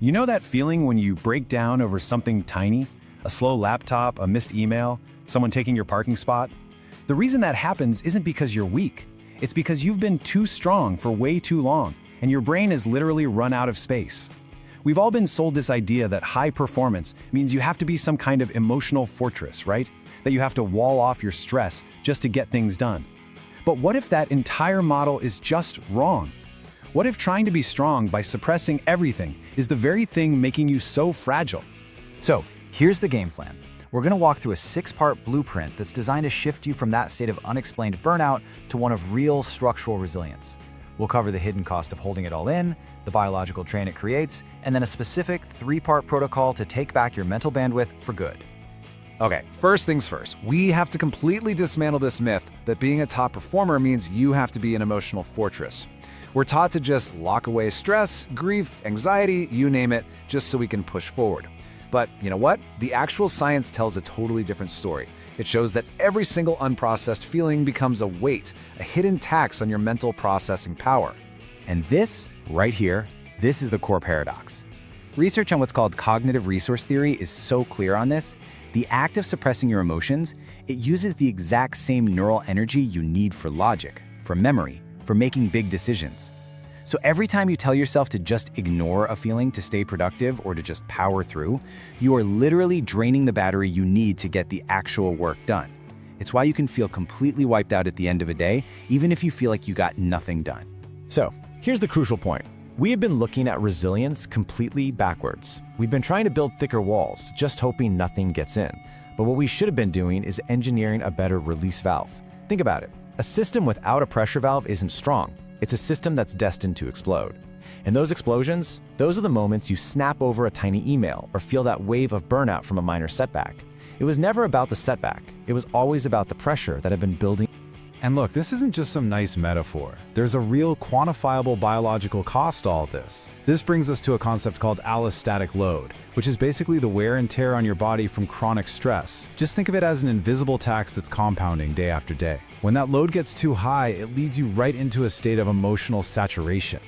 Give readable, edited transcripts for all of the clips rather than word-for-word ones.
You know that feeling when you break down over something tiny? A slow laptop, a missed email, someone taking your parking spot? The reason that happens isn't because you're weak. It's because you've been too strong for way too long, and your brain has literally run out of space. We've all been sold this idea that high performance means you have to be some kind of emotional fortress, right? That you have to wall off your stress just to get things done. But what if that entire model is just wrong? What if trying to be strong by suppressing everything is the very thing making you so fragile? So, here's the game plan. We're going to walk through a 6-part blueprint that's designed to shift you from that state of unexplained burnout to one of real structural resilience. We'll cover the hidden cost of holding it all in, the biological drain it creates, and then a specific 3-part protocol to take back your mental bandwidth for good. Okay, first things first, we have to completely dismantle this myth that being a top performer means you have to be an emotional fortress. We're taught to just lock away stress, grief, anxiety, you name it, just so we can push forward. But you know what? The actual science tells a totally different story. It shows that every single unprocessed feeling becomes a weight, a hidden tax on your mental processing power. And this, right here, this is the core paradox. Research on what's called cognitive resource theory is so clear on this. The act of suppressing your emotions, it uses the exact same neural energy you need for logic, for memory, for making big decisions. So every time you tell yourself to just ignore a feeling to stay productive or to just power through, you are literally draining the battery you need to get the actual work done. It's why you can feel completely wiped out at the end of a day, even if you feel like you got nothing done. So, here's the crucial point. We have been looking at resilience completely backwards. We've been trying to build thicker walls, just hoping nothing gets in. But what we should have been doing is engineering a better release valve. Think about it. A system without a pressure valve isn't strong. It's a system that's destined to explode. And those explosions, those are the moments you snap over a tiny email or feel that wave of burnout from a minor setback. It was never about the setback. It was always about the pressure that had been building. And look, this isn't just some nice metaphor. There's a real quantifiable biological cost to all this. This brings us to a concept called allostatic load, which is basically the wear and tear on your body from chronic stress. Just think of it as an invisible tax that's compounding day after day. When that load gets too high, it leads you right into a state of emotional saturation.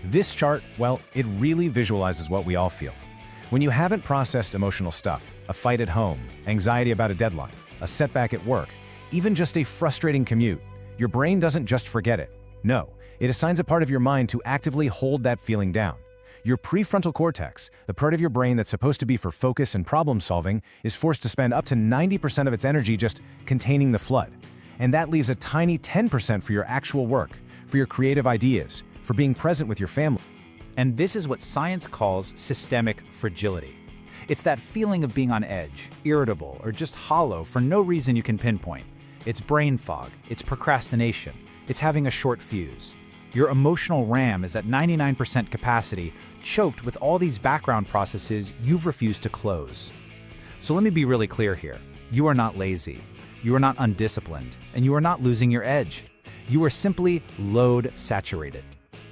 This chart, well, it really visualizes what we all feel. When you haven't processed emotional stuff, a fight at home, anxiety about a deadline, a setback at work, even just a frustrating commute, your brain doesn't just forget it. No, it assigns a part of your mind to actively hold that feeling down. Your prefrontal cortex, the part of your brain that's supposed to be for focus and problem solving, is forced to spend up to 90% of its energy just containing the flood. And that leaves a tiny 10% for your actual work, for your creative ideas, for being present with your family. And this is what science calls systemic fragility. It's that feeling of being on edge, irritable, or just hollow for no reason you can pinpoint. It's brain fog, it's procrastination, it's having a short fuse. Your emotional RAM is at 99% capacity, choked with all these background processes you've refused to close. So let me be really clear here. You are not lazy, you are not undisciplined, and you are not losing your edge. You are simply load saturated.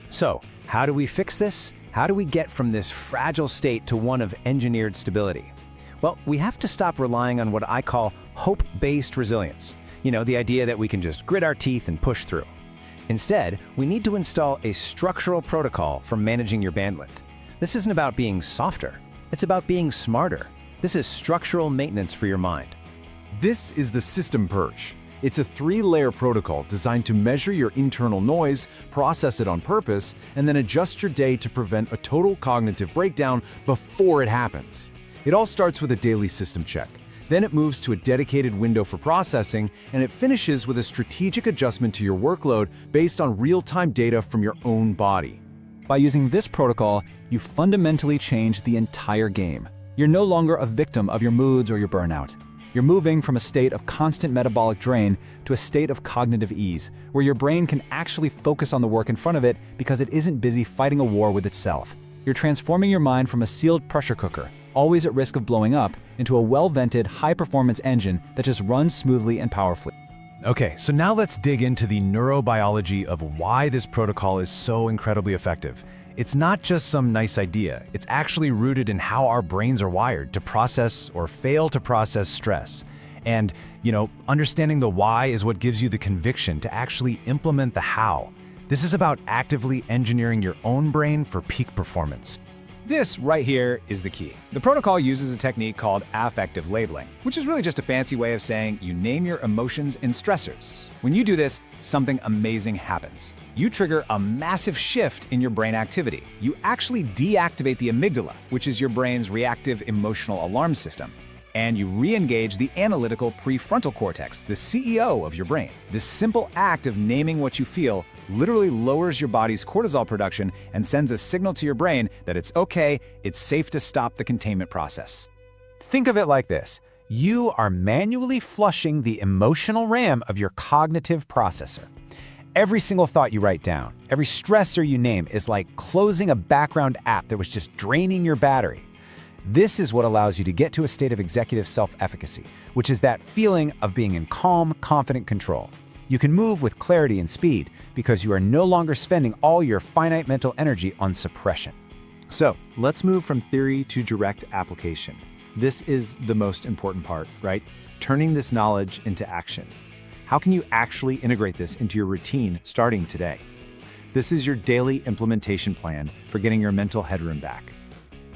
So, how do we fix this? How do we get from this fragile state to one of engineered stability? Well, we have to stop relying on what I call hope-based resilience. You know, the idea that we can just grit our teeth and push through. Instead, we need to install a structural protocol for managing your bandwidth. This isn't about being softer. It's about being smarter. This is structural maintenance for your mind. This is the System Purge. It's a 3-layer protocol designed to measure your internal noise, process it on purpose, and then adjust your day to prevent a total cognitive breakdown before it happens. It all starts with a daily system check. Then it moves to a dedicated window for processing, and it finishes with a strategic adjustment to your workload based on real-time data from your own body. By using this protocol, you fundamentally change the entire game. You're no longer a victim of your moods or your burnout. You're moving from a state of constant metabolic drain to a state of cognitive ease, where your brain can actually focus on the work in front of it because it isn't busy fighting a war with itself. You're transforming your mind from a sealed pressure cooker, always at risk of blowing up, into a well-vented, high-performance engine that just runs smoothly and powerfully. Okay, so now let's dig into the neurobiology of why this protocol is so incredibly effective. It's not just some nice idea. It's actually rooted in how our brains are wired to process or fail to process stress. And, understanding the why is what gives you the conviction to actually implement the how. This is about actively engineering your own brain for peak performance. This right here is the key. The protocol uses a technique called affective labeling, which is really just a fancy way of saying you name your emotions and stressors. When you do this, something amazing happens. You trigger a massive shift in your brain activity. You actually deactivate the amygdala, which is your brain's reactive emotional alarm system, and you re-engage the analytical prefrontal cortex, the CEO of your brain. This simple act of naming what you feel literally lowers your body's cortisol production and sends a signal to your brain that it's okay, it's safe to stop the containment process. Think of it like this. You are manually flushing the emotional RAM of your cognitive processor. Every single thought you write down, every stressor you name is like closing a background app that was just draining your battery. This is what allows you to get to a state of executive self-efficacy, which is that feeling of being in calm, confident control. You can move with clarity and speed because you are no longer spending all your finite mental energy on suppression. So let's move from theory to direct application. This is the most important part, right? Turning this knowledge into action. How can you actually integrate this into your routine starting today? This is your daily implementation plan for getting your mental headroom back.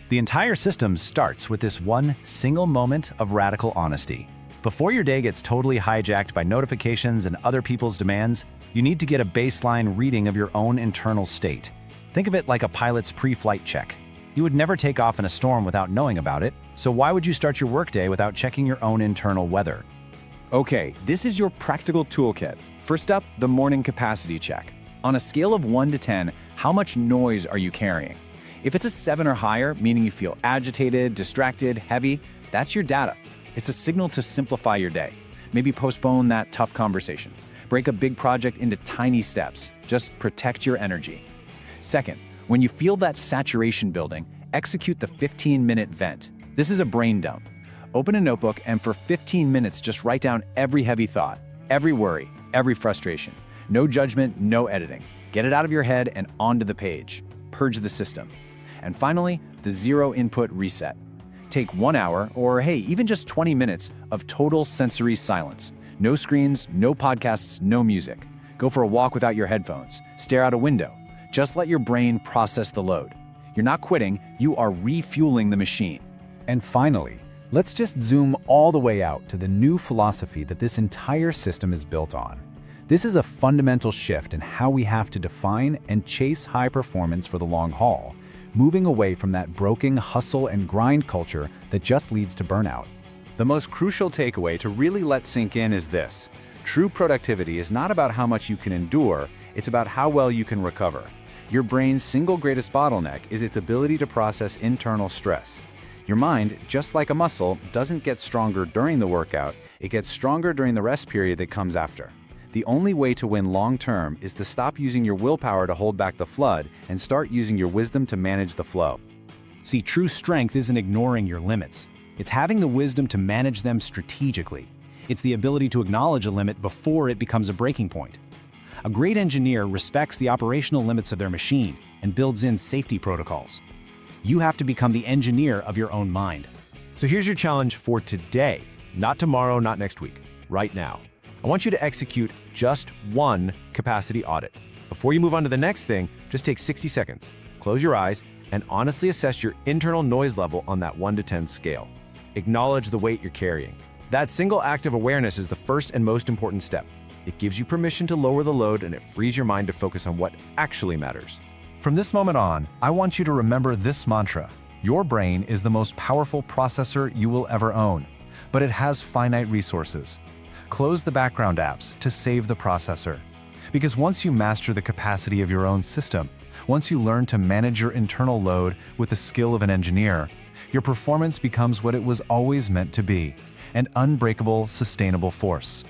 The entire system starts with this one single moment of radical honesty. Before your day gets totally hijacked by notifications and other people's demands, you need to get a baseline reading of your own internal state. Think of it like a pilot's pre-flight check. You would never take off in a storm without knowing about it, so why would you start your workday without checking your own internal weather? Okay, this is your practical toolkit. First up, the morning capacity check. On a scale of 1 to 10, how much noise are you carrying? If it's a 7 or higher, meaning you feel agitated, distracted, heavy, that's your data. It's a signal to simplify your day. Maybe postpone that tough conversation. Break a big project into tiny steps. Just protect your energy. Second, when you feel that saturation building, execute the 15-minute vent. This is a brain dump. Open a notebook and for 15 minutes just write down every heavy thought, every worry, every frustration. No judgment, no editing. Get it out of your head and onto the page. Purge the system. And finally, the zero input reset. Take 1 hour, or hey, even just 20 minutes of total sensory silence. No screens, no podcasts, no music. Go for a walk without your headphones. Stare out a window. Just let your brain process the load. You're not quitting, you are refueling the machine. And finally, let's just zoom all the way out to the new philosophy that this entire system is built on. This is a fundamental shift in how we have to define and chase high performance for the long haul, moving away from that broken hustle and grind culture that just leads to burnout. The most crucial takeaway to really let sink in is this. True productivity is not about how much you can endure, it's about how well you can recover. Your brain's single greatest bottleneck is its ability to process internal stress. Your mind, just like a muscle, doesn't get stronger during the workout, it gets stronger during the rest period that comes after. The only way to win long-term is to stop using your willpower to hold back the flood and start using your wisdom to manage the flow. See, true strength isn't ignoring your limits. It's having the wisdom to manage them strategically. It's the ability to acknowledge a limit before it becomes a breaking point. A great engineer respects the operational limits of their machine and builds in safety protocols. You have to become the engineer of your own mind. So here's your challenge for today. Not tomorrow, not next week. Right now. I want you to execute just one capacity audit. Before you move on to the next thing, just take 60 seconds. Close your eyes and honestly assess your internal noise level on that 1 to 10 scale. Acknowledge the weight you're carrying. That single act of awareness is the first and most important step. It gives you permission to lower the load and it frees your mind to focus on what actually matters. From this moment on, I want you to remember this mantra. Your brain is the most powerful processor you will ever own, but it has finite resources. Close the background apps to save the processor. Because once you master the capacity of your own system, once you learn to manage your internal load with the skill of an engineer, your performance becomes what it was always meant to be, an unbreakable, sustainable force.